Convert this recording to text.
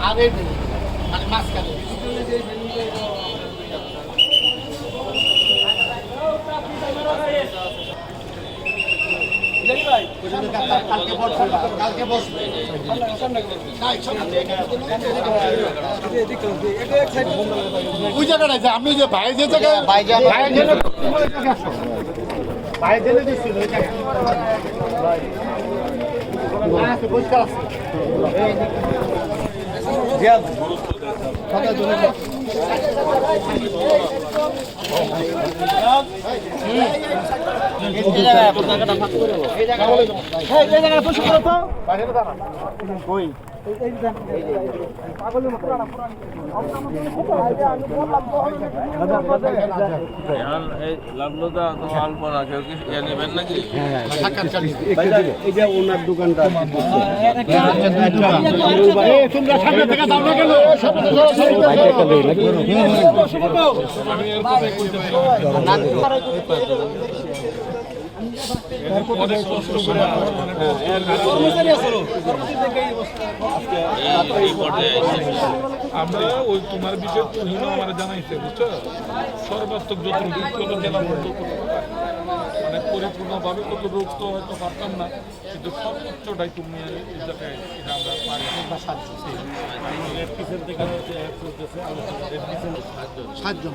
আর এই মানে মাঝখানে কালকে বসবে ওই জায়গাটা যে আমি যে ভাই যে জায়গায় ভাই জেনে দিচ্ছিল পরিষ্কার আছে ওনার দোকানটা আমরা ওই তোমার বিষয়ে তুহিন আমার জানাইছে বুঝছো সর্বাত্মক যত জেলা মানে পরিপূর্ণভাবে কত রোগ তো হয়তো পারতাম না কিন্তু সর্বোচ্চটাই তুমি এটা আমরা পারি 7 জন